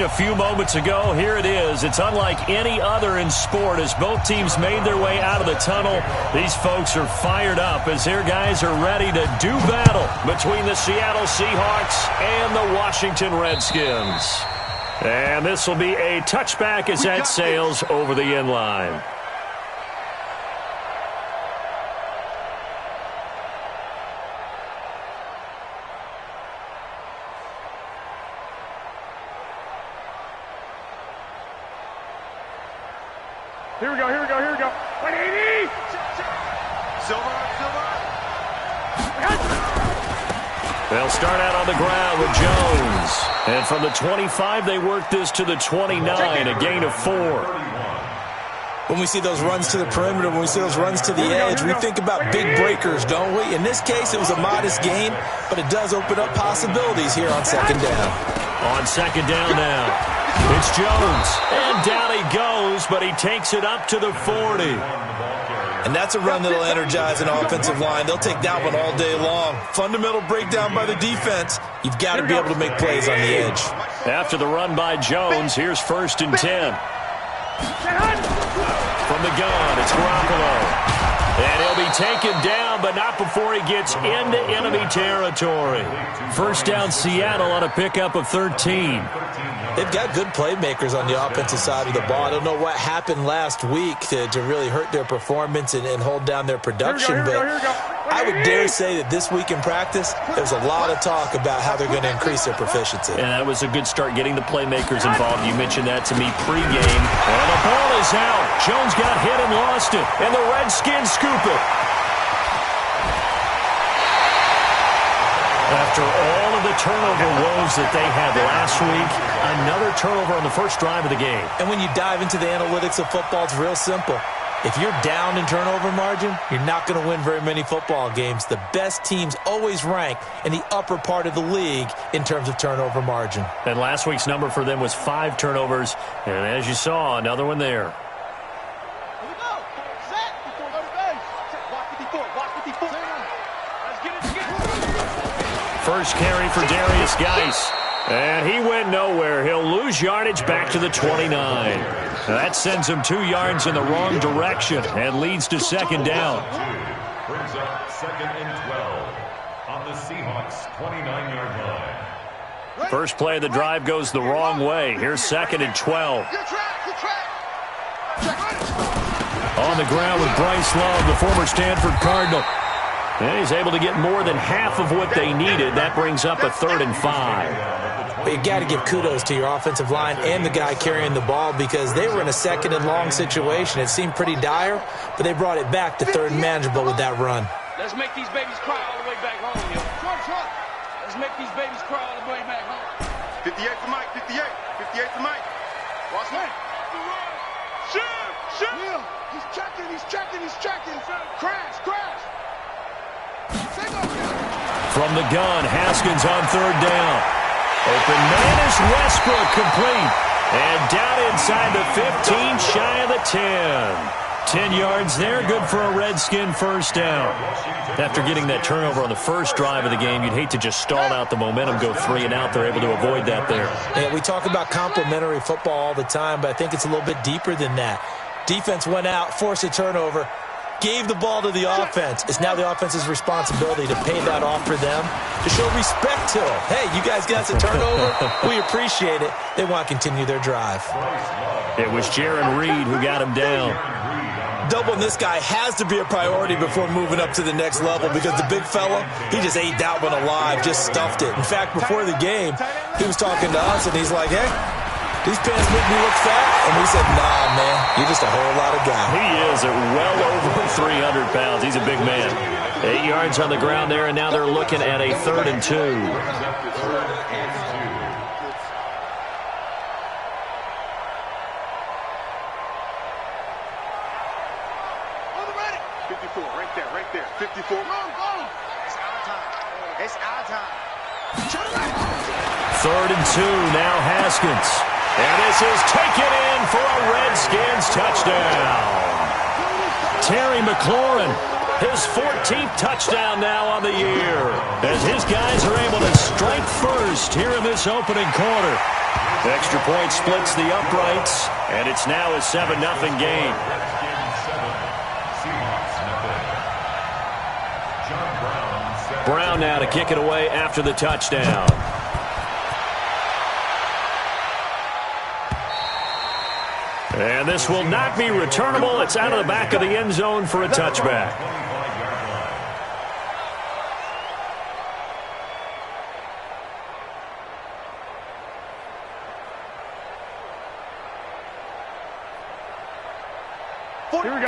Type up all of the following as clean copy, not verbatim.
a few moments ago. Here it is. It's unlike any other in sport as both teams made their way out of the tunnel. These folks are fired up as their guys are ready to do battle between the Seattle Seahawks and the Washington Redskins. And this will be a touchback as that sails over the end line. Here we go. 180! Silver. They'll start out on the ground with Jones. And from the 25, they work this to the 29, a gain of 4. When we see those runs to the perimeter, when we see those runs to the edge, we think about big breakers, don't we? In this case, it was a modest gain, but it does open up possibilities here on second down. On second down now. It's Jones, and down he goes, but he takes it up to the 40. And that's a run that'll energize an offensive line. They'll take that one all day long. Fundamental breakdown by the defense. You've got to be able to make plays on the edge. After the run by Jones, here's 1st and 10. From the gun, it's Garoppolo. And he'll be taken down, but not before he gets into enemy territory. First down, Seattle on a pickup of 13. They've got good playmakers on the offensive side of the ball. I don't know what happened last week to really hurt their performance and hold down their production, but I would dare say that this week in practice, there's a lot of talk about how they're going to increase their proficiency. And that was a good start getting the playmakers involved. You mentioned that to me pregame. And the ball is out. Jones got hit and lost it, and the Redskins scoop it. After all of the turnover woes that they had last week, another turnover on the first drive of the game. And when you dive into the analytics of football, it's real simple. If you're down in turnover margin, you're not going to win very many football games. The best teams always rank in the upper part of the league in terms of turnover margin. And last week's number for them was 5 turnovers. And as you saw, another one there. First carry for Darius Geis. And he went nowhere. He'll lose yardage back to the 29. That sends him 2 yards in the wrong direction and leads to second down. Brings up 2nd and 12 on the Seahawks 29-yard line. First play of the drive goes the wrong way. Here's 2nd and 12. On the ground with Bryce Love, the former Stanford Cardinal. And he's able to get more than half of what they needed. That brings up a 3rd and 5. But you got to give kudos to your offensive line and the guy carrying the ball because they were in a 2nd and long situation. It seemed pretty dire, but they brought it back to 3rd and manageable with that run. Let's make these babies cry all the way back home, yo. Let's make these babies cry all the way back home. 58 for Mike, 58 for Mike. Watch me. Shoot! Yeah, he's checking. Crash. From the gun, Haskins on 3rd down. Open man is Westbrook, complete. And down inside the 15, shy of the 10. 10 yards there, good for a Redskin first down. After getting that turnover on the first drive of the game, you'd hate to just stall out the momentum, go 3 and out. They're able to avoid that there. Yeah, we talk about complementary football all the time, but I think it's a little bit deeper than that. Defense went out, forced a turnover, gave the ball to the offense. It's now the offense's responsibility to pay that off for them, to show respect to them. Hey, you guys got the turnover. We appreciate it. They want to continue their drive. It was Jaron Reed who got him down. Doubling this guy has to be a priority before moving up to the next level because the big fella, he just ate that one alive, just stuffed it. In fact, before the game, he was talking to us, and he's like, hey, these pants make me look fat. And we said, nah, man, you're just a whole lot of guy. He is at well over 300 pounds. He's a big man. 8 yards on the ground there, and now they're looking at a 3rd and 2. Right there. 54. It's our time. 3rd and 2, now Haskins. And this is taken in for a Redskins touchdown. Terry McLaurin, his 14th touchdown now on the year, as his guys are able to strike first here in this opening quarter. Extra point splits the uprights, and it's now a 7-0 game. Brown now to kick it away after the touchdown. And this will not be returnable. It's out of the back of the end zone for a touchback.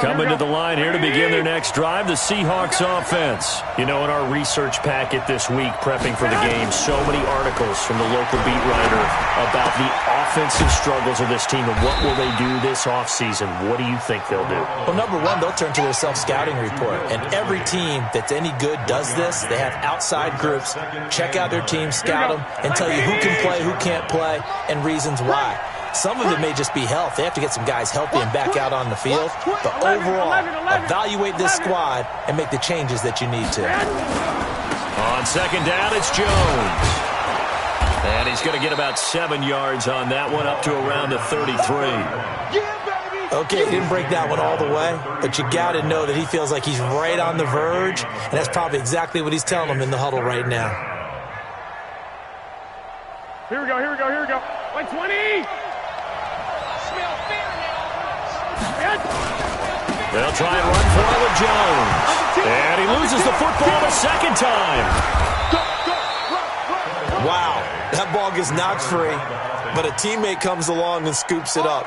Coming to the line here to begin their next drive, the Seahawks offense. You know, in our research packet this week, prepping for the game, so many articles from the local beat writer about the offensive struggles of this team and what will they do this offseason. What do you think they'll do? Well, number one, they'll turn to their self-scouting report. And every team that's any good does this. They have outside groups, check out their team, scout them, and tell you who can play, who can't play, and reasons why. Some of it may just be health. They have to get some guys healthy and back out on the field. But overall, evaluate this squad and make the changes that you need to. On second down, it's Jones. And he's going to get about 7 yards on that one, up to around the 33. Okay, he didn't break that one all the way, but you got to know that he feels like he's right on the verge, and that's probably exactly what he's telling them in the huddle right now. Here we go, here we go, here we go. Like 20! They'll try and run for it with Jones. And he loses the football a second time. Wow, that ball gets knocked free, but a teammate comes along and scoops it up.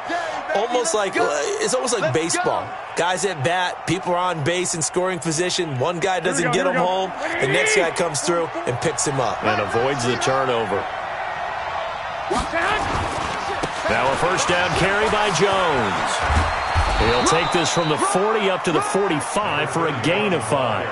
It's almost like baseball. Guys at bat, people are on base in scoring position. One guy doesn't get him home. The next guy comes through and picks him up. And avoids the turnover. Now a first down carry by Jones. He'll take this from the 40 up to the 45 for a gain of 5.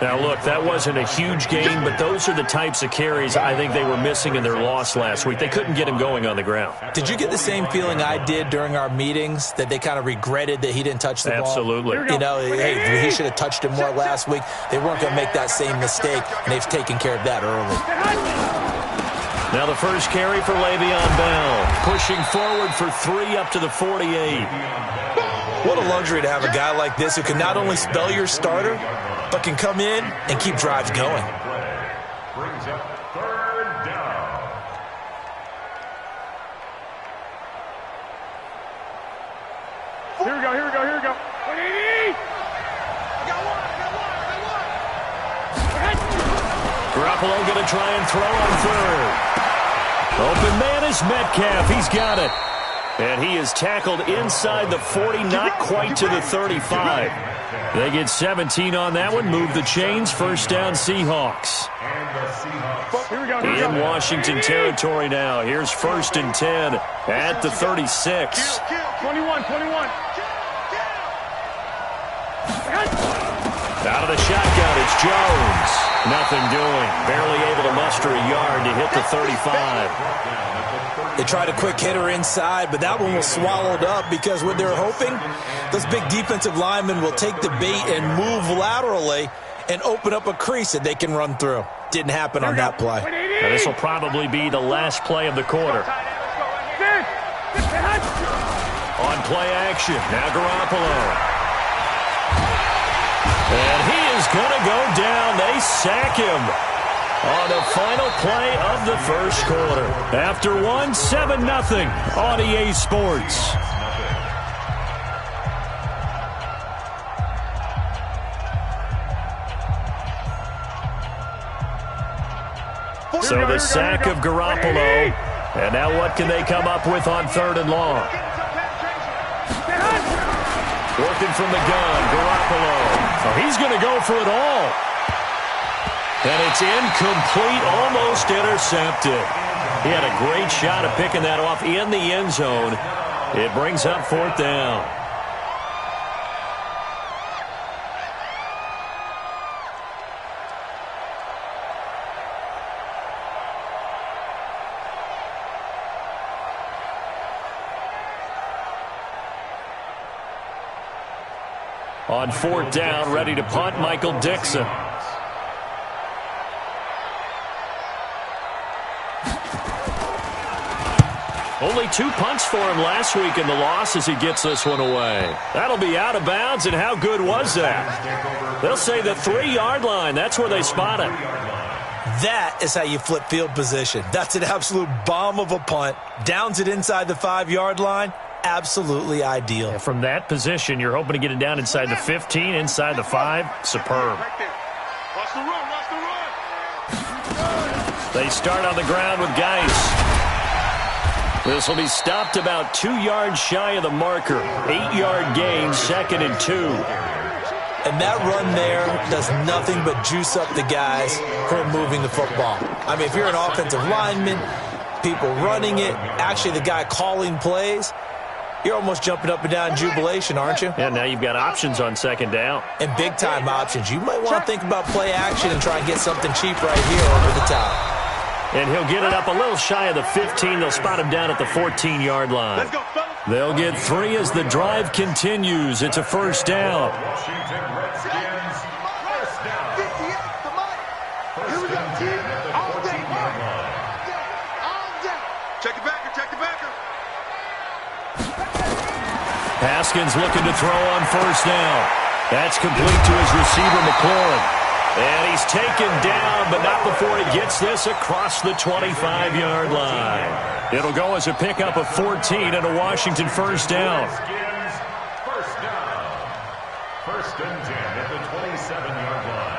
Now, look, that wasn't a huge gain, but those are the types of carries I think they were missing in their loss last week. They couldn't get him going on the ground. Did you get the same feeling I did during our meetings, that they kind of regretted that he didn't touch the ball? Absolutely. You know, hey, he should have touched it more last week. They weren't going to make that same mistake, and they've taken care of that early. Now the first carry for Le'Veon Bell. Pushing forward for 3 up to the 48. What a luxury to have a guy like this who can not only spell your starter, but can come in and keep drives going. Brings up third down. Here we go, here we go, here we go. 180! Garoppolo going to try and throw on third. Open man is Metcalf. He's got it. And he is tackled inside the 40, not quite to the 35. They get 17 on that one. Move the chains. First down, Seahawks. In Washington territory now. Here's 1st and 10 at the 36. 21. Out of the shotgun, it's Jones. Nothing doing. Barely able to muster a yard to hit the 35. They tried a quick hitter inside, but that one was swallowed up because what they're hoping, those big defensive linemen will take the bait and move laterally and open up a crease that they can run through. Didn't happen on that play. Now, this will probably be the last play of the quarter. On play action, now Garoppolo. And he is going to go down. They sack him on the final play of the first quarter. After 7-0 on EA Sports. So the sack of Garoppolo. And now what can they come up with on 3rd and long? Working from the gun, Garoppolo. So he's going to go for it all. And it's incomplete, almost intercepted. He had a great shot at picking that off in the end zone. It brings up 4th down. On 4th down, ready to punt, Michael Dixon. Only 2 punts for him last week in the loss as he gets this one away. That'll be out of bounds, and how good was that? They'll say the 3-yard line. That's where they spot it. That is how you flip field position. That's an absolute bomb of a punt. Downs it inside the 5-yard line. Absolutely ideal. And from that position, you're hoping to get it down inside the 15, inside the 5. Superb. Right there. Watch the run. Watch the run. They start on the ground with Geis. This will be stopped about 2 yards shy of the marker. 8-yard gain, 2nd and 2. And that run there does nothing but juice up the guys who are moving the football. I mean, if you're an offensive lineman, people running it, actually the guy calling plays, you're almost jumping up and down in jubilation, aren't you? Yeah, now you've got options on 2nd down. And big-time options. You might want to think about play action and try and get something cheap right here over the top. And he'll get it up a little shy of the 15. They'll spot him down at the 14-yard line. Let's go, fellas. They'll get 3 as the drive continues. It's a first down. Washington Redskins, first down. 58 to Mike. Here we go, team. All day. All day. Check the backer. Check the backer. Haskins looking to throw on first down. That's complete to his receiver, McLaurin. And he's taken down, but not before he gets this across the 25-yard line. It'll go as a pickup of 14 and a Washington first down. Redskins, first down. 1st and 10 at the 27-yard line.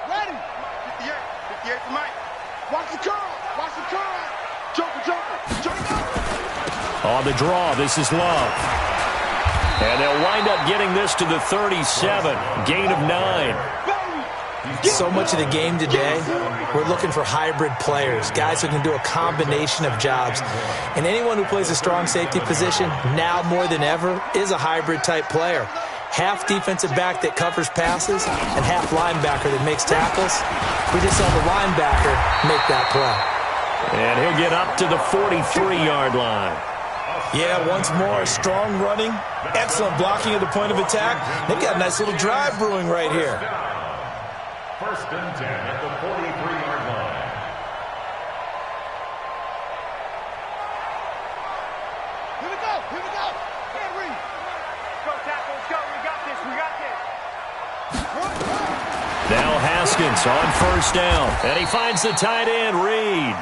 Ready. 58 for Mike. Watch the curl. Watch the curl. Joker. On the draw, this is Love. And they'll wind up getting this to the 37. Gain of 9. So much of the game today, we're looking for hybrid players, guys who can do a combination of jobs. And anyone who plays a strong safety position, now more than ever, is a hybrid type player. Half defensive back that covers passes and half linebacker that makes tackles. We just saw the linebacker make that play. And he'll get up to the 43-yard line. Yeah, once more, strong running, excellent blocking at the point of attack. They've got a nice little drive brewing right here. 1st and 10 at the 43-yard line. Here we go. Hey, Reed. Go, tackle. Let's go. We got this. Now Haskins on first down. And he finds the tight end, Reed.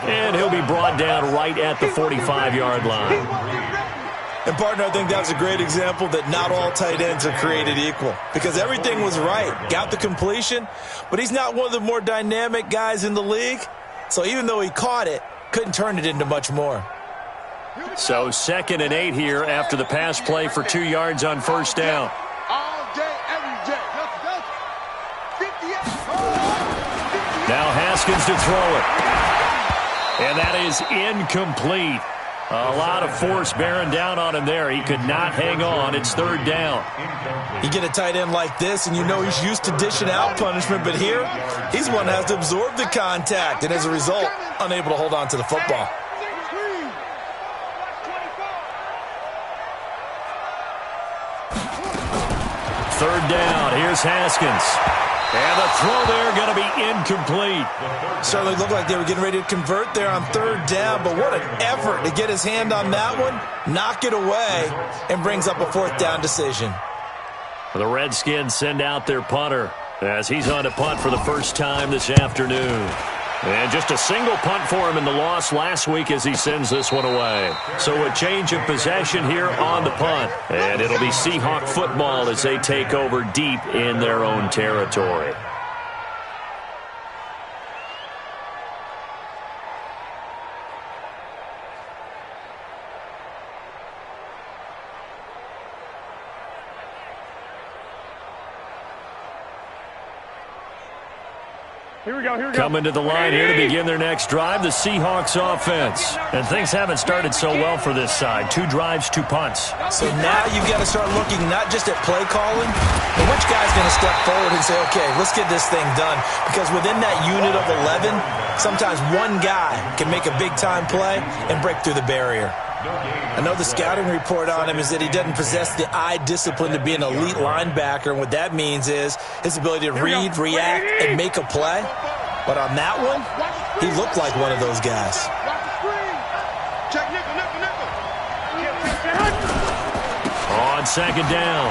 And he'll be brought down right at the 45-yard line. And, partner, I think that was a great example that not all tight ends are created equal because everything was right. Got the completion, but he's not one of the more dynamic guys in the league. So even though he caught it, couldn't turn it into much more. So 2nd and 8 here after the pass play for 2 yards on first down. All day, every day. 58. Now Haskins to throw it. And that is incomplete. A lot of force bearing down on him there. He could not hang on. It's 3rd down. You get a tight end like this, and you know he's used to dishing out punishment, but here, he's one that has to absorb the contact, and as a result, unable to hold on to the football. Third down. Here's Haskins. And the throw there going to be incomplete. Certainly looked like they were getting ready to convert there on 3rd down, but what an effort to get his hand on that one, knock it away, and brings up a 4th down decision. The Redskins send out their punter as he's on to punt for the first time this afternoon. And just a single punt for him in the loss last week as he sends this one away. So a change of possession here on the punt. And it'll be Seahawk football as they take over deep in their own territory. Here we go. Coming to the line here to begin their next drive, the Seahawks offense. And things haven't started so well for this side. 2 drives, 2 punts. So now you've got to start looking not just at play calling, but which guy's going to step forward and say, okay, let's get this thing done. Because within that unit of 11, sometimes one guy can make a big-time play and break through the barrier. I know the scouting report on him is that he doesn't possess the eye discipline to be an elite linebacker, and what that means is his ability to read, react, and make a play. But on that one, he looked like one of those guys. Check nickel. On second down,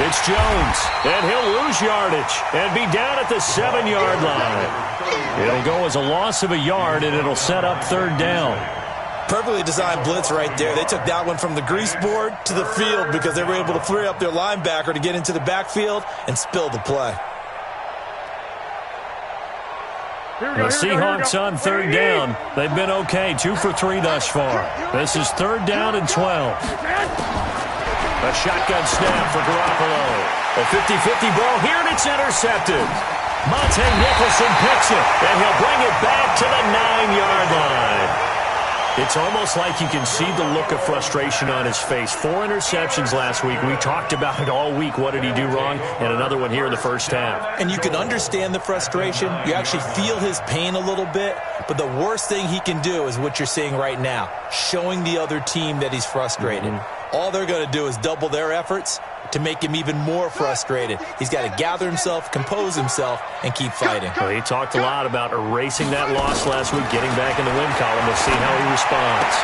it's Jones, and he'll lose yardage and be down at the 7-yard line. It'll go as a loss of a yard, and it'll set up third down. Perfectly designed blitz right there. They took that one from the grease board to the field because they were able to free up their linebacker to get into the backfield and spill the play. The Seahawks on third down. They've been okay, 2 for 3 thus far. This is third down and 12. A shotgun snap for Garoppolo. A 50-50 ball here, and it's intercepted. Monte Nicholson picks it, and he'll bring it back to the 9-yard line. It's almost like you can see the look of frustration on his face. 4 interceptions last week. We talked about it all week. What did he do wrong? And another one here in the first half. And you can understand the frustration. You actually feel his pain a little bit. But the worst thing he can do is what you're seeing right now, showing the other team that he's frustrated. All they're going to do is double their efforts to make him even more frustrated. He's got to gather himself, compose himself, and keep fighting. Well, he talked a lot about erasing that loss last week, getting back in the win column. We'll see how he responds.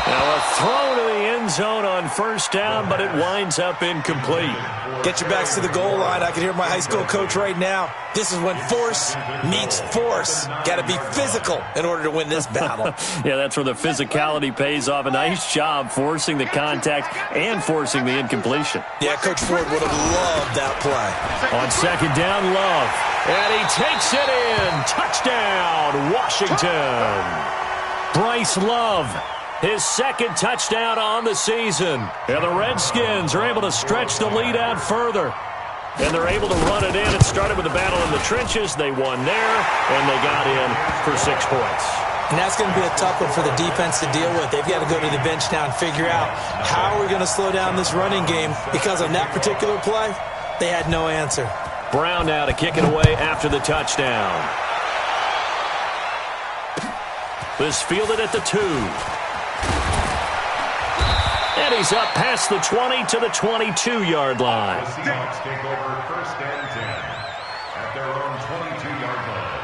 Now a throw to the end zone on first down, but it winds up incomplete. Get your backs to the goal line. I can hear my high school coach right now. This is when force meets force. Got to be physical in order to win this battle. Yeah, that's where the physicality pays off. A nice job forcing the contact and forcing the incompletion. Yeah, Coach Ford would have loved that play. On second down, Love. And he takes it in. Touchdown, Washington. Bryce Love. His second touchdown on the season. And the Redskins are able to stretch the lead out further. And they're able to run it in. It started with a battle in the trenches. They won there, and they got in for 6 points. And that's going to be a tough one for the defense to deal with. They've got to go to the bench now and figure out how we're going to slow down this running game, because on that particular play, they had no answer. Brown now to kick it away after the touchdown. This fielded at the 2. And he's up past the 20 to the 22-yard line. The Seahawks take over first and 10 at their own 22-yard line.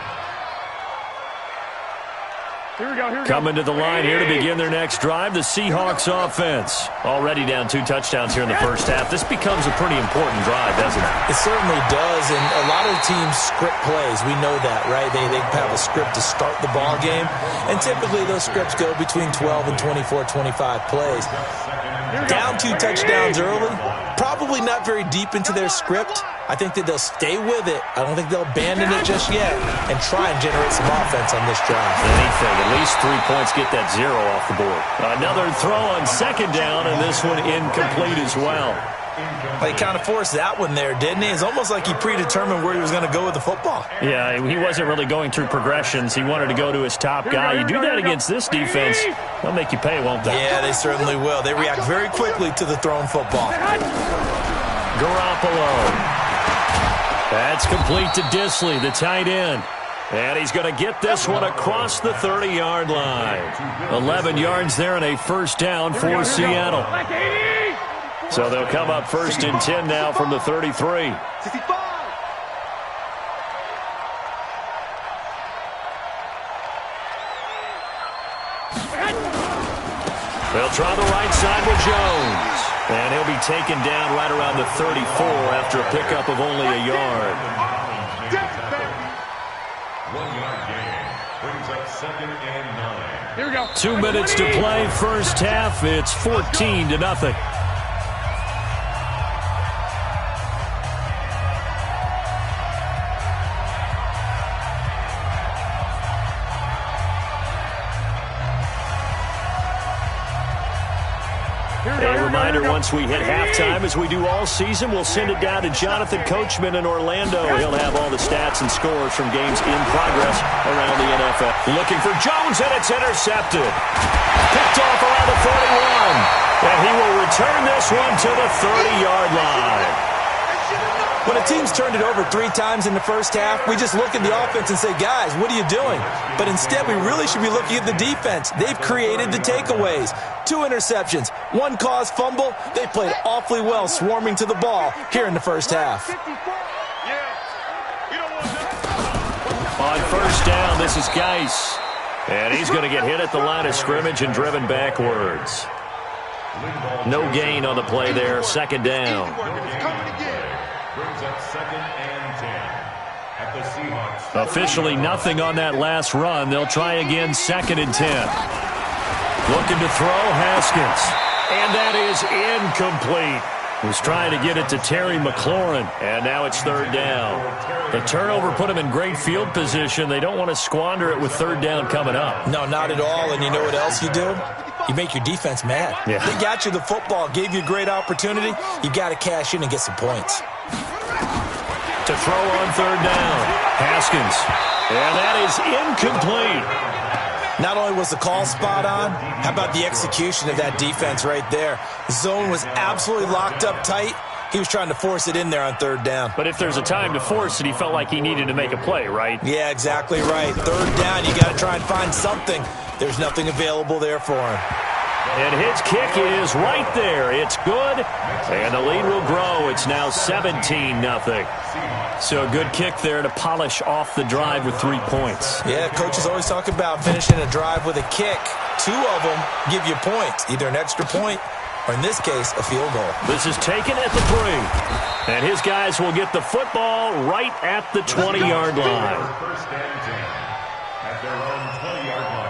Here we go. Coming to the line here to begin their next drive, the Seahawks offense. Already down 2 touchdowns here in the first half. This becomes a pretty important drive, doesn't it? It certainly does, and a lot of teams script plays. We know that, right? They have a script to start the ball game, and typically those scripts go between 12 and 24, 25 plays. Down 2 touchdowns early, probably not very deep into their script. I think that they'll stay with it. I don't think they'll abandon it just yet and try and generate some offense on this drive. Anything, at least 3 points, get that 0 off the board. Another throw on second down, and this one incomplete as well. He kind of forced that one there, didn't he? It's almost like he predetermined where he was going to go with the football. Yeah, he wasn't really going through progressions. He wanted to go to his top guy. You do that against this defense, they'll make you pay, won't they? Yeah, they certainly will. They react very quickly to the thrown football. Garoppolo. That's complete to Disley, the tight end. And he's going to get this one across the 30-yard line. 11 yards there and a first down for Seattle. So they'll come up first and 10 now from the 33. 65. They'll try the right side with Jones. And he'll be taken down right around the 34 after a pickup of only a yard. 1-yard gain brings up second and 9. Here we go. 2 minutes to play first half. It's 14-0. A reminder, once we hit halftime, as we do all season, we'll send it down to Jonathan Coachman in Orlando. He'll have all the stats and scores from games in progress around the NFL. Looking for Jones, and it's intercepted. Picked off around the 41. And he will return this one to the 30-yard line. When a team's turned it over 3 times in the first half, we just look at the offense and say, guys, what are you doing? But instead, we really should be looking at the defense. They've created the takeaways. 2 interceptions, 1 caused fumble. They played awfully well swarming to the ball here in the first half. On first down, this is Geis. And he's going to get hit at the line of scrimmage and driven backwards. No gain on the play there. Second down. Brings up 2nd and 10 at the Seahawks. Officially nothing on that last run. They'll try again, 2nd and 10. Looking to throw, Haskins. And that is incomplete. Was trying to get it to Terry McLaurin. And now it's 3rd down. The turnover put him in great field position. They don't want to squander it with 3rd down coming up. No, not at all. And you know what else you do? You make your defense mad. Yeah. They got you the football, gave you a great opportunity. You got to cash in and get some points. To throw on 3rd down. Haskins. And that is incomplete. Not only was the call spot on, how about the execution of that defense right there? The zone was absolutely locked up tight. He was trying to force it in there on 3rd down. But if there's a time to force it, he felt like he needed to make a play, right? Yeah, exactly right. 3rd down, you got to try and find something. There's nothing available there for him. And his kick is right there. It's good, and the lead will grow. It's now 17-0. So a good kick there to polish off the drive with 3 points. Yeah, coaches always talk about finishing a drive with a kick. 2 of them give you points, either an extra point or, in this case, a field goal. This is taken at the 3. And his guys will get the football right at the 20-yard line. 1st and 10 at their own 20-yard line.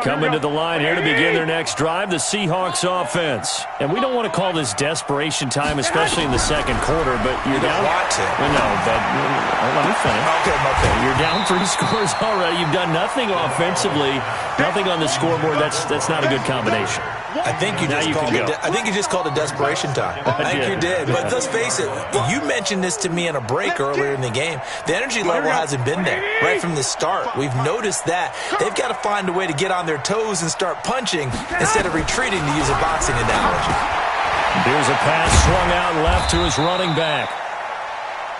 Coming to the line here to begin their next drive, the Seahawks offense. And we don't want to call this desperation time, especially in the second quarter, but you're down. Want to. Well, no, but let me finish. Okay. You're down 3 scores already. You've done nothing offensively, nothing on the scoreboard. That's not a good combination. I think you just called it desperation time. I think you did. But let's face it, you mentioned this to me in a break earlier in the game. The energy level hasn't been there right from the start. We've noticed that. They've got to find a way to get on their toes and start punching instead of retreating, to use a boxing analogy. Here's a pass swung out left to his running back.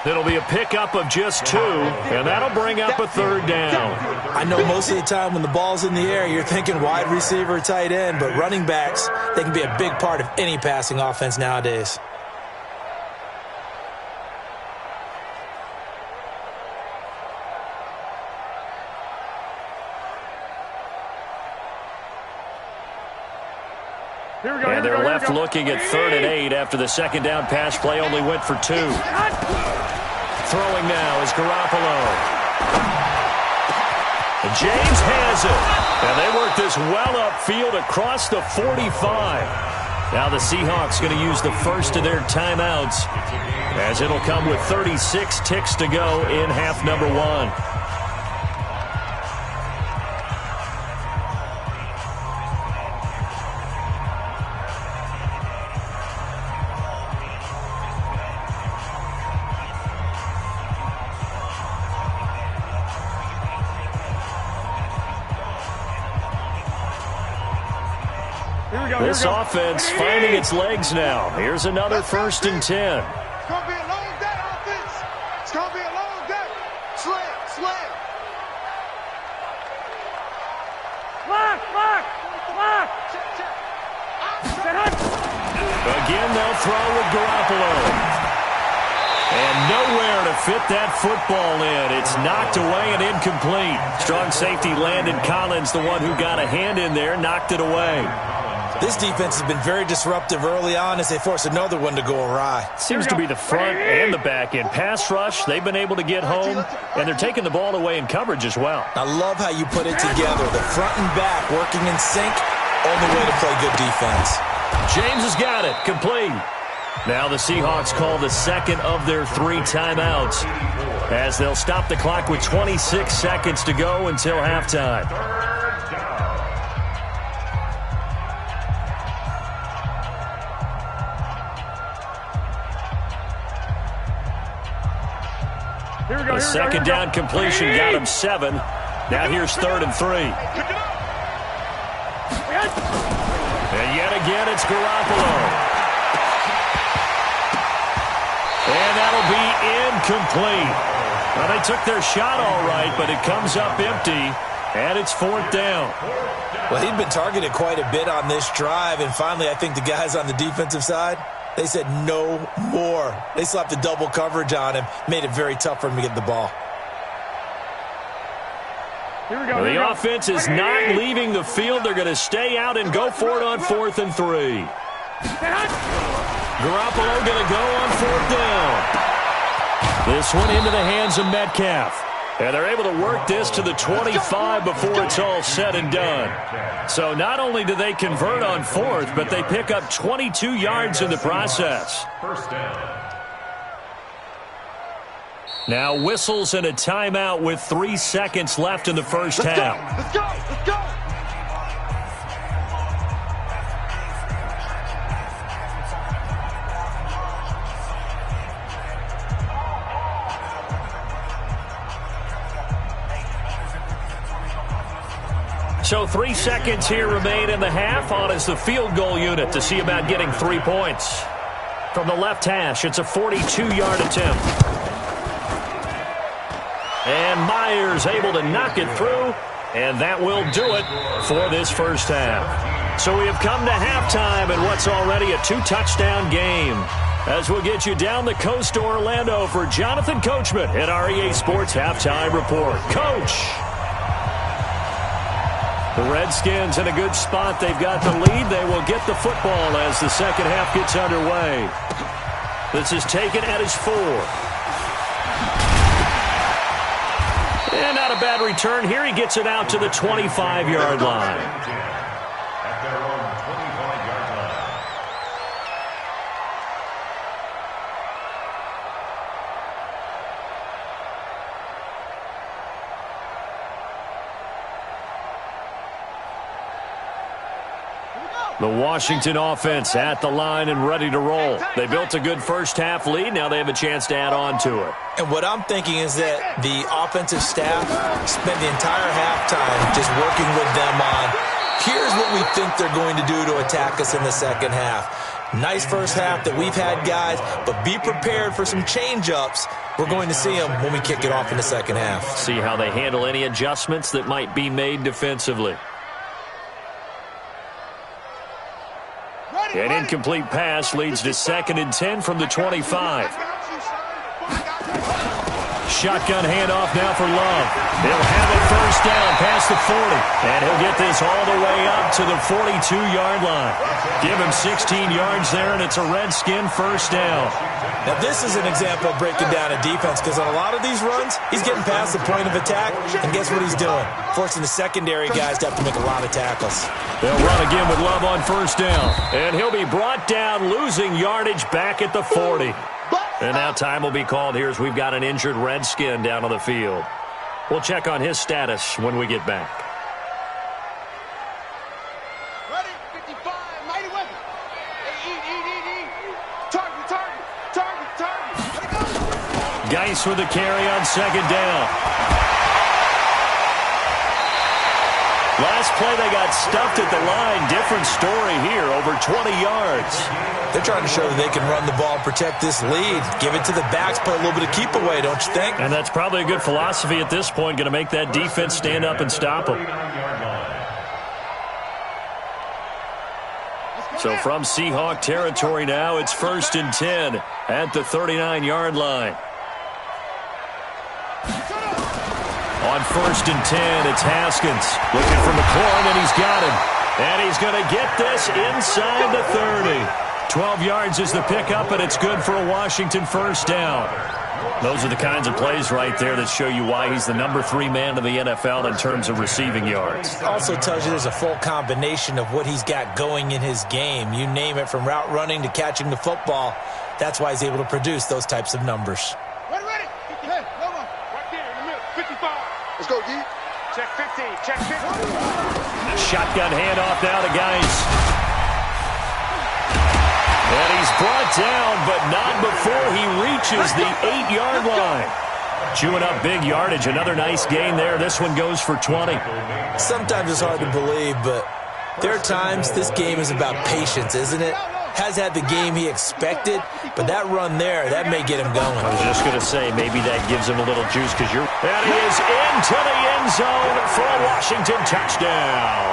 It'll be a pickup of just 2, and that'll bring up a 3rd down. I know most of the time when the ball's in the air, you're thinking wide receiver, tight end, but running backs, they can be a big part of any passing offense nowadays. And they're left looking at 3rd and 8 after the 2nd down pass play only went for 2. Throwing now is Garoppolo. And James has it. And they work this well upfield across the 45. Now the Seahawks going to use the first of their timeouts, as it'll come with 36 ticks to go in half number 1. This offense finding its legs now. Here's another 1st and 10. It's going to be a long day, offense. It's going to be a long day. Sled. Lock. Again, they'll throw with Garoppolo. And nowhere to fit that football in. It's knocked away and incomplete. Strong safety Landon Collins, the one who got a hand in there, knocked it away. This defense has been very disruptive early on as they force another one to go awry. Seems to be the front and the back end. Pass rush, they've been able to get home, and they're taking the ball away in coverage as well. I love how you put it together. The front and back working in sync, only way to play good defense. James has got it, complete. Now the Seahawks call the 2nd of their 3 timeouts, as they'll stop the clock with 26 seconds to go until halftime. A second down completion got him 7. Now here's 3rd and 3. And yet again, it's Garoppolo. And that'll be incomplete. Well, they took their shot all right, but it comes up empty, and it's 4th down. Well, he'd been targeted quite a bit on this drive, and finally I think the guys on the defensive side, they said no more. They slapped the double coverage on him, made it very tough for him to get the ball. Well, the offense is not leaving the field. They're going to stay out and go for it on 4th and 3. Garoppolo going to go on 4th down. This one into the hands of Metcalf. And they're able to work this to the 25 before it's all said and done. So not only do they convert on 4th, but they pick up 22 yards in the process. First down. Now whistles and a timeout with 3 seconds left in the first half. Let's go! Let's go! So 3 seconds here remain in the half. On is the field goal unit to see about getting 3 points. From the left hash, it's a 42-yard attempt. And Myers able to knock it through, and that will do it for this first half. So we have come to halftime in what's already a 2-touchdown game. As we'll get you down the coast to Orlando for Jonathan Coachman at our EA Sports Halftime Report. Coach! The Redskins in a good spot. They've got the lead. They will get the football as the second half gets underway. This is taken at his 4. And not a bad return here. He gets it out to the 25-yard line. At their own 25-yard line. The Washington offense at the line and ready to roll. They built a good first-half lead. Now they have a chance to add on to it. And what I'm thinking is that the offensive staff spent the entire halftime just working with them on, here's what we think they're going to do to attack us in the second half. Nice first half that we've had, guys, but be prepared for some change-ups. We're going to see them when we kick it off in the second half. See how they handle any adjustments that might be made defensively. An incomplete pass leads to 2nd and 10 from the 25. Shotgun handoff now for Love. He'll have it first down past the 40. And he'll get this all the way up to the 42-yard line. Give him 16 yards there, and it's a Redskin first down. Now, this is an example of breaking down a defense, because on a lot of these runs, he's getting past the point of attack, and guess what he's doing? Forcing the secondary guys to have to make a lot of tackles. They'll run again with Love on first down. And he'll be brought down, losing yardage back at the 40. And now time will be called here as we've got an injured Redskin down on the field. We'll check on his status when we get back. Ready? 55, mighty weapon. Target. Geis with the carry on second down. Last play they got stuffed at the line. Different story here, over 20 yards. They're trying to show that they can run the ball and protect this lead. Give it to the backs, play a little bit of keep away, don't you think? And that's probably a good philosophy at this point, going to make that defense stand up and stop them. So from Seahawk territory now, it's 1st and 10 at the 39-yard line. On 1st and 10, it's Haskins looking for McLaurin, and he's got him. And he's going to get this inside the 30. 12 yards is the pickup, and it's good for a Washington first down. Those are the kinds of plays right there that show you why he's the number 3 man of the NFL in terms of receiving yards. It also tells you there's a full combination of what he's got going in his game. You name it, from route running to catching the football. That's why he's able to produce those types of numbers. Ready. Hey, come on. Right there in the middle. 55. Let's go, D. Check 15. Check 15. Shotgun handoff now to Geis. And he's brought down, but not before he reaches the 8-yard line. Chewing up big yardage. Another nice gain there. This one goes for 20. Sometimes it's hard to believe, but there are times this game is about patience, isn't it? Has had the game he expected, but that run there, that may get him going. I was just going to say, maybe that gives him a little juice because you're... And he is into the end zone for a Washington touchdown.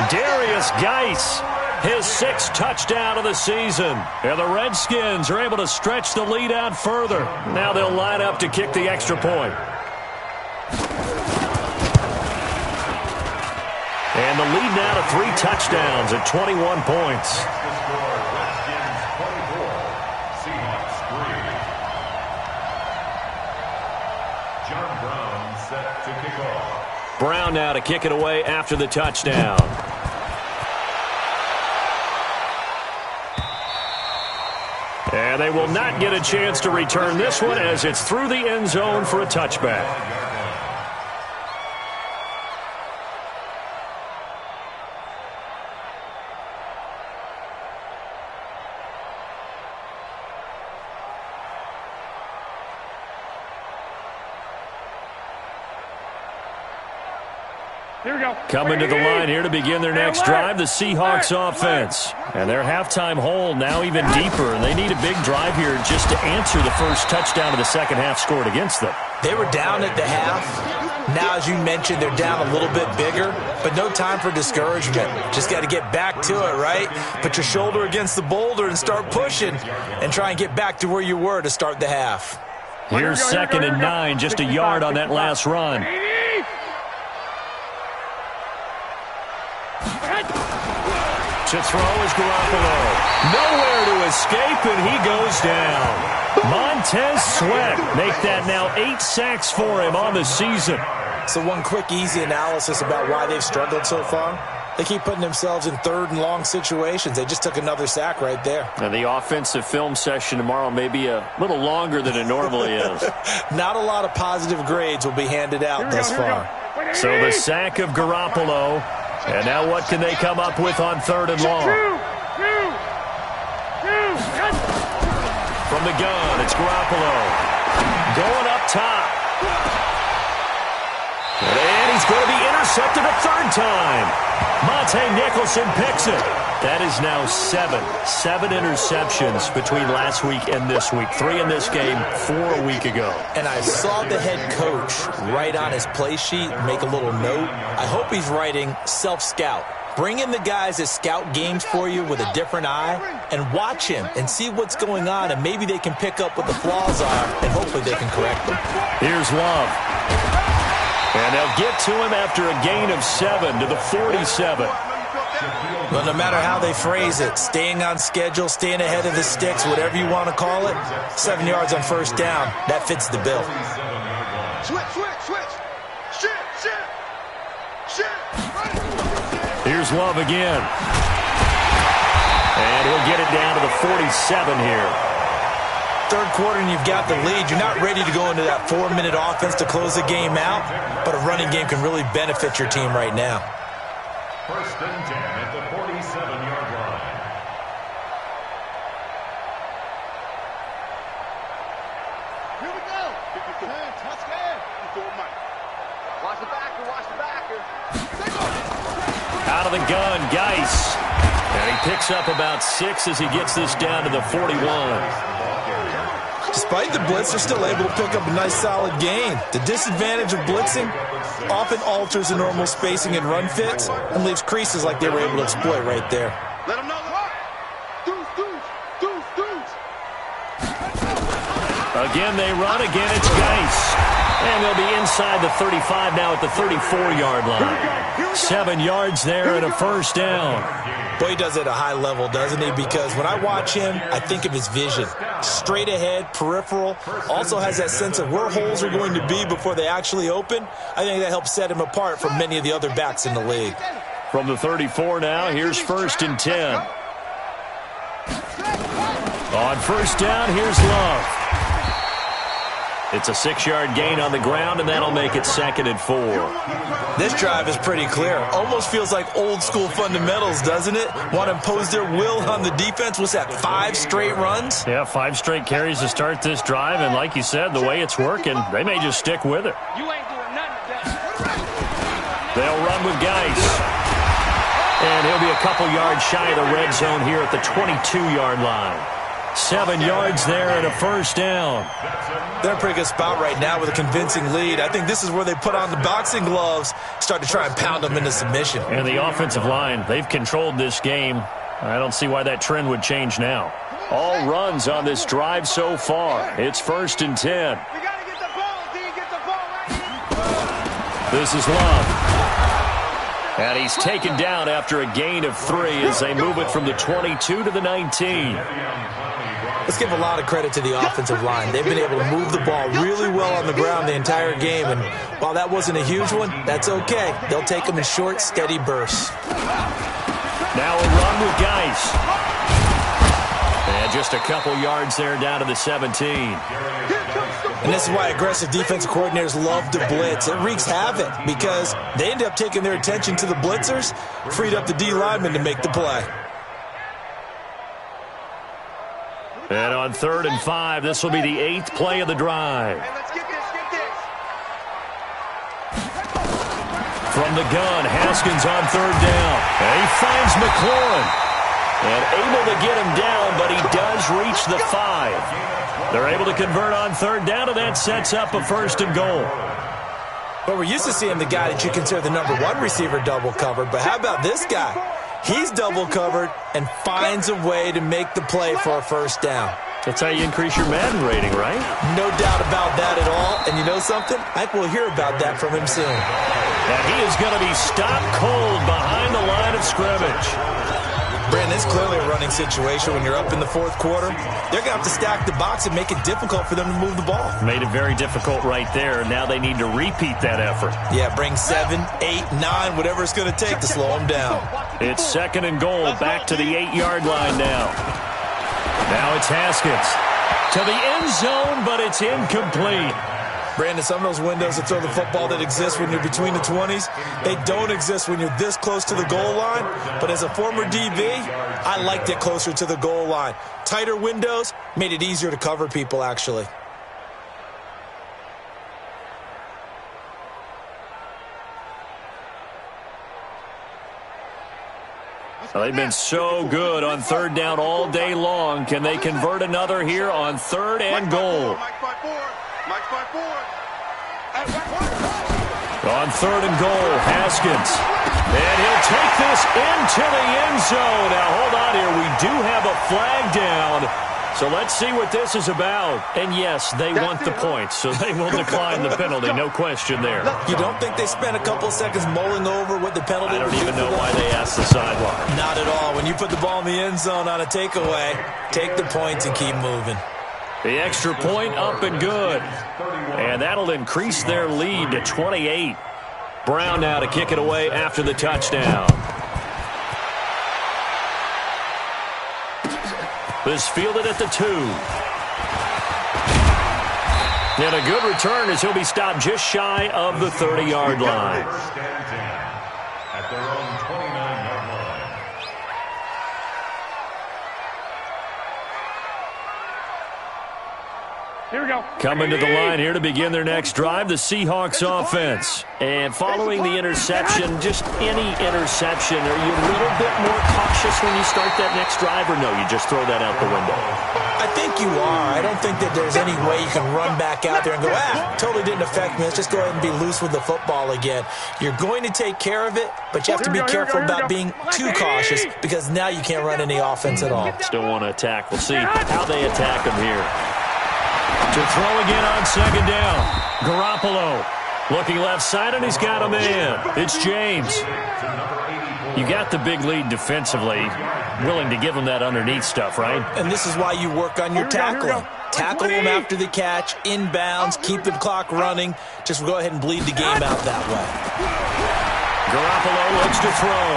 Darius Geis, his 6th touchdown of the season. And the Redskins are able to stretch the lead out further. Now they'll line up to kick the extra point. And the lead now to 3 touchdowns at 21 points. Brown now to kick it away after the touchdown. And they will not get a chance to return this one as it's through the end zone for a touchback. Here we go. Coming to the line here to begin their next drive, the Seahawks offense. And their halftime hole now even deeper, and they need a big drive here just to answer the first touchdown of the second half scored against them. They were down at the half. Now, as you mentioned, they're down a little bit bigger, but no time for discouragement. Just got to get back to it, right? Put your shoulder against the boulder and start pushing and try and get back to where you were to start the half. Here's 2nd and 9, just a yard on that last run. To throw is Garoppolo. Nowhere to escape, and he goes down. Montez Sweat make that now 8 sacks for him on the season. So one quick, easy analysis about why they've struggled so far. They keep putting themselves in 3rd and long situations. They just took another sack right there. And the offensive film session tomorrow may be a little longer than it normally is. Not a lot of positive grades will be handed out thus far. So the sack of Garoppolo. And now what can they come up with on 3rd and long? From the gun, it's Garoppolo. Going up top. And he's going to be intercepted a 3rd time. Monte Nicholson picks it. That is now 7 interceptions between last week and this week. 3 in this game, 4 a week ago. And I saw the head coach write on his play sheet, make a little note. I hope he's writing self-scout. Bring in the guys that scout games for you with a different eye and watch him and see what's going on, and maybe they can pick up what the flaws are, and hopefully they can correct them. Here's Love. And they'll get to him after a gain of 7 to the 47. But no matter how they phrase it, staying on schedule, staying ahead of the sticks, whatever you want to call it, 7 yards on 1st down, that fits the bill. Switch. Shit. Here's Love again. And he'll get it down to the 47 here. 3rd quarter and you've got the lead. You're not ready to go into that 4-minute offense to close the game out, but a running game can really benefit your team right now. 1st and 10 at the 47-yard line. Here we go. Touchdown. Watch the backer. Out of the gun, Geis. And he picks up about 6 as he gets this down to the 41. Despite the blitz, they're still able to pick up a nice solid gain. The disadvantage of blitzing often alters the normal spacing and run fits and leaves creases like they were able to exploit right there. Let them know. Deuce. Again, they run. Again, it's Geis. And they'll be inside the 35 now at the 34-yard line. 7 yards there and a 1st down. Boy, he does it at a high level, doesn't he? Because when I watch him, I think of his vision. Straight ahead, peripheral. Also has that sense of where holes are going to be before they actually open. I think that helps set him apart from many of the other backs in the league. From the 34 now, here's 1st and 10. On 1st down, here's Love. It's a 6-yard gain on the ground, and that'll make it 2nd and 4. This drive is pretty clear. Almost feels like old-school fundamentals, doesn't it? Want to impose their will on the defense. What's that, 5 straight runs? Yeah, 5 straight carries to start this drive, and like you said, the way it's working, they may just stick with it. You ain't doing nothing today. They'll run with Geis. And he'll be a couple yards shy of the red zone here at the 22-yard line. 7 yards there and a first down. They're in a pretty good spot right now with a convincing lead. I think this is where they put on the boxing gloves, start to try and pound them into submission. And the offensive line, they've controlled this game. I don't see why that trend would change now. All runs on this drive so far. It's 1st and 10. We got to get the ball, D. Get the ball right here. This is Love. And he's taken down after a gain of 3 as they move it from the 22 to the 19. Let's give a lot of credit to the offensive line. They've been able to move the ball really well on the ground the entire game. And while that wasn't a huge one, that's okay. They'll take them in short, steady bursts. Now a run with Geis. And just a couple yards there down to the 17. And this is why aggressive defensive coordinators love to blitz. It wreaks havoc because they end up taking their attention to the blitzers, freed up the D linemen to make the play. And on 3rd and 5, this will be the 8th play of the drive. Hey, let's get this, get this. From the gun, Haskins on 3rd down. And he finds McLaurin. And able to get him down, but he does reach the 5. They're able to convert on 3rd down, and that sets up a 1st and goal. Well, we're used to seeing the guy that you consider the number 1 receiver double covered, but how about this guy? He's double covered and finds a way to make the play for a 1st down. That's how you increase your Madden rating, right? No doubt about that at all. And you know something? I think we'll hear about that from him soon. And he is going to be stopped cold behind the line of scrimmage. Brandon, it's clearly a running situation when you're up in the 4th quarter. They're going to have to stack the box and make it difficult for them to move the ball. Made it very difficult right there. Now they need to repeat that effort. Yeah, bring 7, 8, 9, whatever it's going to take to slow them down. It's 2nd and goal, back to the 8-yard line now. Now it's Haskins to the end zone, but it's incomplete. Brandon, some of those windows to throw the football that exist when you're between the 20s, they don't exist when you're this close to the goal line. But as a former DB, I liked it closer to the goal line. Tighter windows made it easier to cover people, actually. Well, they've been so good on 3rd down all day long. Can they convert another here on 3rd and goal? Mike 5-4. Mike 5-4. On 3rd and goal, Haskins. And he'll take this into the end zone. Now, hold on here. We do have a flag down. So let's see what this is about. And yes, they want the points, so they will decline the penalty. No question there. You don't think they spent a couple seconds mulling over what the penalty I don't would even do know for why them? they asked the sideline. Not at all. When you put the ball in the end zone on a takeaway, take the points and keep moving. The extra point up and good. And that'll increase their lead to 28. Brown now to kick it away after the touchdown. This fielded at the 2. And a good return as he'll be stopped just shy of the 30-yard line. At their own 29-yard line. Here we go. Coming to the line here to begin their next drive, the Seahawks offense. And following the interception, just any interception, are you a little bit more cautious when you start that next drive, or no, you just throw that out the window? I think you are. I don't think that there's any way you can run back out there and go, totally didn't affect me. Let's just go ahead and be loose with the football again. You're going to take care of it, but you have to be careful about being too cautious because now you can't run any offense at all. Still want to attack. We'll see how they attack him here. To throw again on 2nd down. Garoppolo looking left side, and he's got a man. It's James. You got the big lead defensively. Willing to give him that underneath stuff, right? And this is why you work on your tackling. Tackle them after the catch, inbounds, keep the clock running. Just go ahead and bleed the game out that way. Garoppolo looks to throw.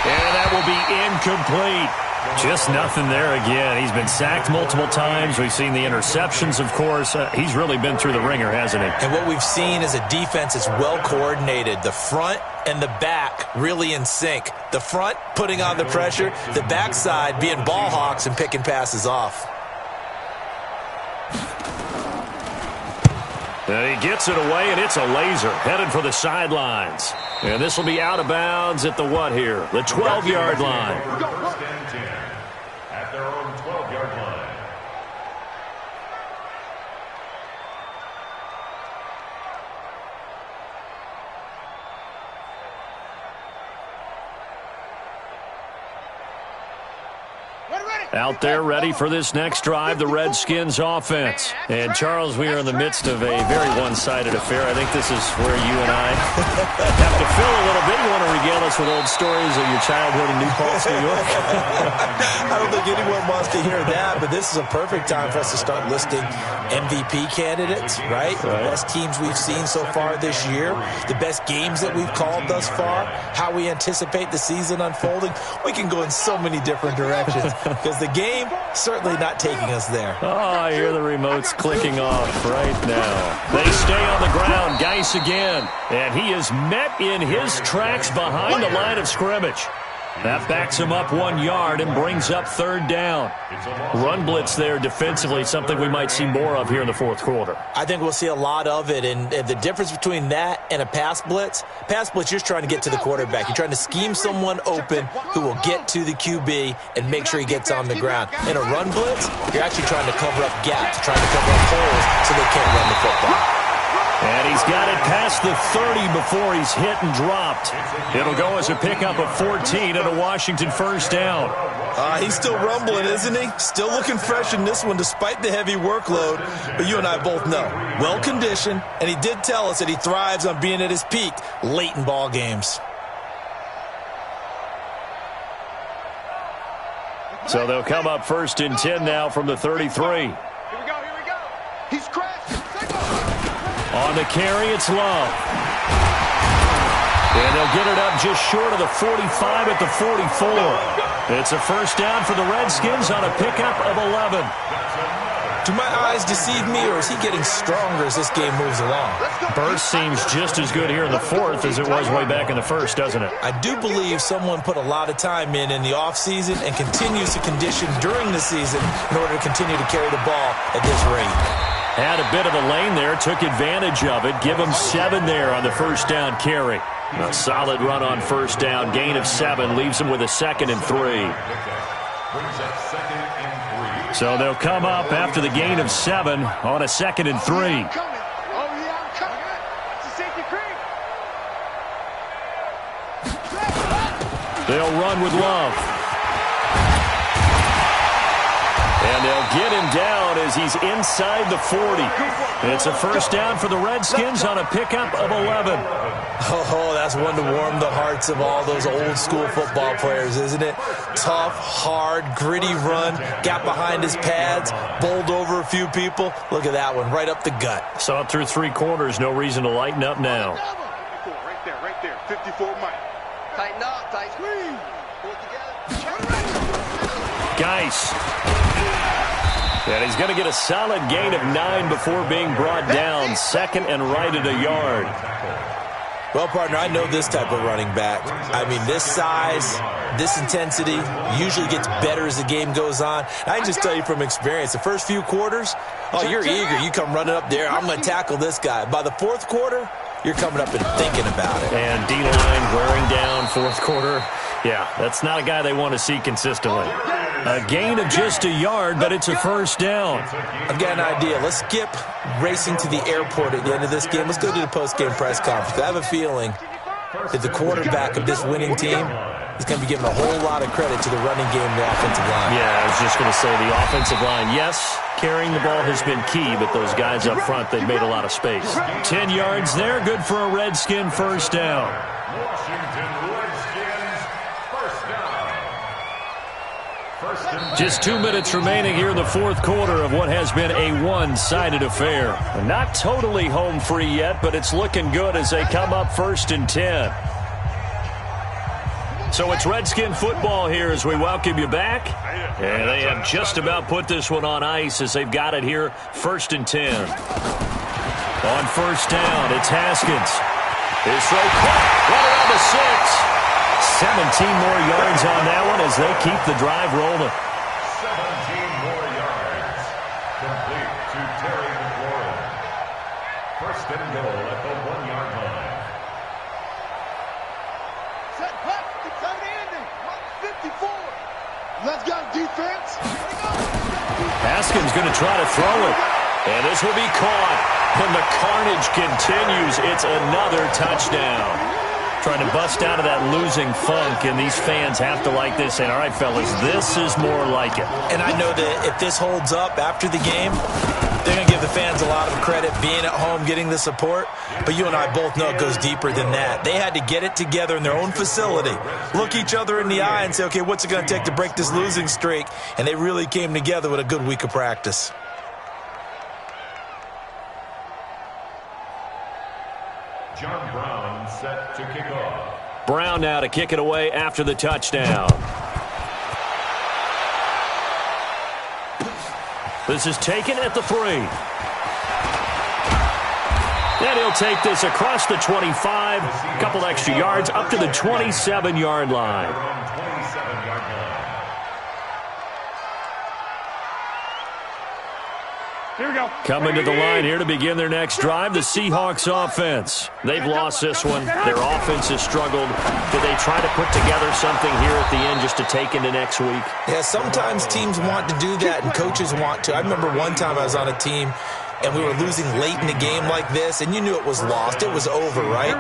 And that will be incomplete. Just nothing there again. He's been sacked multiple times. We've seen the interceptions, of course. He's really been through the ringer, hasn't he? And what we've seen is a defense that's well coordinated. The front and the back really in sync. The front putting on the pressure, the backside being ball hawks and picking passes off. And he gets it away, and it's a laser headed for the sidelines. And this will be out of bounds at the what here? The 12-yard line. First and 10 at their own 12-yard line. Out there ready for this next drive, the Redskins offense. And, Charles, we are in the midst of a very one-sided affair. I think this is where you and I have to fill a little bit. You want to regale us with old stories of your childhood in New Paltz, New York? I don't think anyone wants to hear that, but this is a perfect time for us to start listing MVP candidates, right? The best teams we've seen so far this year, the best games that we've called thus far, how we anticipate the season unfolding. We can go in so many different directions because the game certainly not taking us there. Oh, I hear the remotes clicking off right now. They stay on the ground. Geis again. And he is met in his tracks behind the line of scrimmage. That backs him up 1 yard and brings up third down. Run blitz there defensively, something we might see more of here in the fourth quarter. I think we'll see a lot of it, and the difference between that and a pass blitz, you're just trying to get to the quarterback. You're trying to scheme someone open who will get to the QB and make sure he gets on the ground. In a run blitz, you're actually trying to cover up gaps, trying to cover up holes so they can't run the football. And he's got it past the 30 before he's hit and dropped. It'll go as a pickup of 14 and a Washington first down. He's still rumbling, isn't he? Still looking fresh in this one despite the heavy workload. But you and I both know, well-conditioned, and he did tell us that he thrives on being at his peak late in ball games. So they'll come up first and 10 now from the 33. Here we go. He's crashing. On the carry, it's Love. And they'll get it up just short of the 45 at the 44. It's a first down for the Redskins on a pickup of 11. Do my eyes deceive me, or is he getting stronger as this game moves along? Burst seems just as good here in the fourth as it was way back in the first, doesn't it? I do believe someone put a lot of time in the offseason and continues to condition during the season in order to continue to carry the ball at this rate. Had a bit of a lane there, took advantage of it. Give him 7 there on the first down carry. A solid run on first down. Gain of 7 leaves him with a 2nd and 3. So they'll come up after the gain of 7 on a 2nd and 3. They'll run with Love. And they'll get him down as he's inside the 40. It's a first down for the Redskins on a pickup of 11. Oh, that's one to warm the hearts of all those old-school football players, isn't it? Tough, hard, gritty run, got behind his pads, bowled over a few people. Look at that one, right up the gut. Saw it through 3 quarters, no reason to lighten up now. Right there, 54 Mike. Tighten up, tight squeeze. Pull it together. Geis. And he's going to get a solid gain of 9 before being brought down. 2nd and right at a yard. Well, partner, I know this type of running back. I mean, this size, this intensity usually gets better as the game goes on. I can just tell you from experience, the first few quarters, you're eager. You come running up there, I'm going to tackle this guy. By the fourth quarter, you're coming up and thinking about it. And D-line wearing down fourth quarter. Yeah, that's not a guy they want to see consistently. A gain of just a yard, but it's a first down. I've got an idea. Let's skip racing to the airport at the end of this game. Let's go to the post-game press conference. I have a feeling that the quarterback of this winning team is going to be giving a whole lot of credit to the running game and the offensive line. Yeah, I was just going to say the offensive line, yes, carrying the ball has been key, but those guys up front, they've made a lot of space. 10 yards there, good for a Redskin first down. Just 2 minutes remaining here in the fourth quarter of what has been a one-sided affair. Not totally home free yet, but it's looking good as they come up first and 10. So it's Redskin football here as we welcome you back. And they have just about put this one on ice as they've got it here, 1st and 10. On 1st down, it's Haskins. His throw caught, right around the 6. 17 more yards on that one as they keep the drive rolling. 17 more yards. Complete to Terry McLaurin. 1st and goal at the 1-yard line. Set back, it's on Andy. 54. Let's go, defense. Haskins going to try to throw it. And this will be caught. And the carnage continues. It's another touchdown. Trying to bust out of that losing funk, and these fans have to like this. And all right, fellas, this is more like it. And I know that if this holds up after the game, they're going to give the fans a lot of credit being at home, getting the support. But you and I both know it goes deeper than that. They had to get it together in their own facility, look each other in the eye and say, okay, what's it going to take to break this losing streak? And they really came together with a good week of practice. John Brown set to kick off. Brown now to kick it away after the touchdown. This is taken at the 3. And he'll take this across the 25, a couple extra yards, up to the 27-yard line. Here we go. Coming to the line here to begin their next drive, the Seahawks offense. They've lost this one. Their offense has struggled. Did they try to put together something here at the end just to take into next week? Yeah, sometimes teams want to do that and coaches want to. I remember one time I was on a team and we were losing late in a game like this, and you knew it was lost. It was over, right?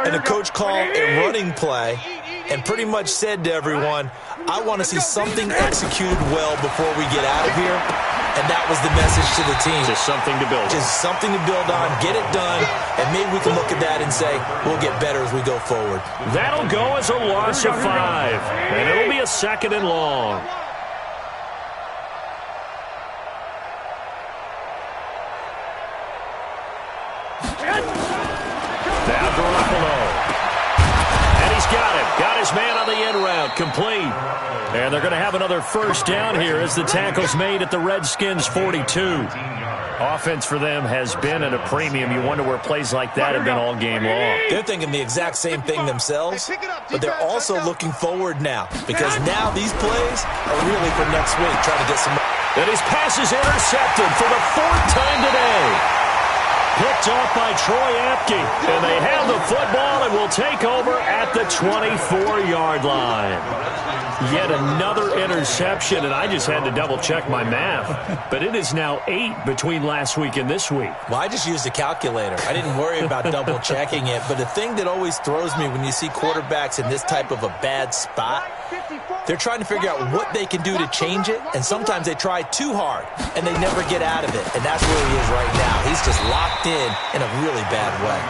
And the coach called a running play and pretty much said to everyone, I want to see something executed well before we get out of here. And that was the message to the team. Just something to build on. Just something to build on, get it done, and maybe we can look at that and say, we'll get better as we go forward. That'll go as a loss of 5, and it'll be a 2nd and long. Now Garoppolo. And he's got it. Got his man on the end route, complete. And they're going to have another 1st down here as the tackle's made at the Redskins' 42. Offense for them has been at a premium. You wonder where plays like that have been all game long. They're thinking the exact same thing themselves, but they're also looking forward now because now these plays are really for next week, trying to get some. And his pass is intercepted for the 4th time today. Picked off by Troy Apke. And they have the football and will take over at the 24-yard line. Yet another interception, and I just had to double-check my math. But it is now 8 between last week and this week. Well, I just used a calculator. I didn't worry about double-checking it. But the thing that always throws me when you see quarterbacks in this type of a bad spot, they're trying to figure out what they can do to change it, and sometimes they try too hard, and they never get out of it. And that's where he is right now. He's just locked in a really bad way.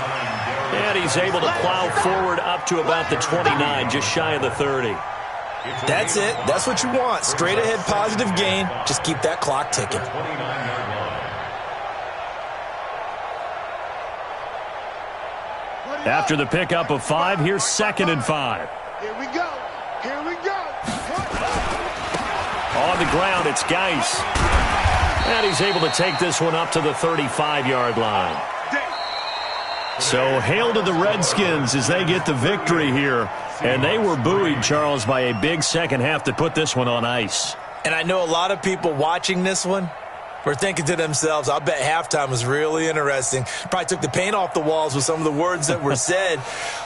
And he's able to plow forward up to about the 29, just shy of the 30. That's it. That's what you want. Straight ahead positive gain. Just keep that clock ticking. After the pickup of 5, here's 2nd and 5. Here we go. Here we go. On the ground, it's Geis. And he's able to take this one up to the 35-yard line. So hail to the Redskins as they get the victory here. And they were buoyed, Charles, by a big second half to put this one on ice. And I know a lot of people watching this one were thinking to themselves, I'll bet halftime was really interesting. Probably took the paint off the walls with some of the words that were said.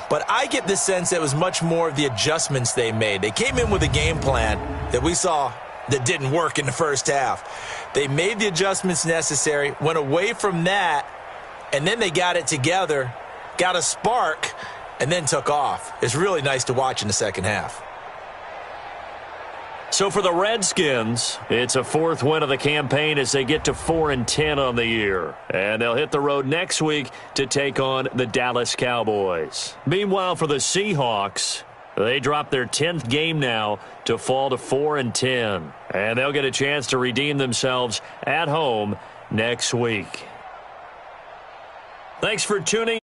But I get the sense that it was much more of the adjustments they made. They came in with a game plan that we saw that didn't work in the first half. They made the adjustments necessary, went away from that, and then they got it together, got a spark, and then took off. It's really nice to watch in the second half. So for the Redskins, it's a 4th win of the campaign as they get to 4-10 on the year. And they'll hit the road next week to take on the Dallas Cowboys. Meanwhile, for the Seahawks, they drop their 10th game now to fall to 4-10. And they'll get a chance to redeem themselves at home next week. Thanks for tuning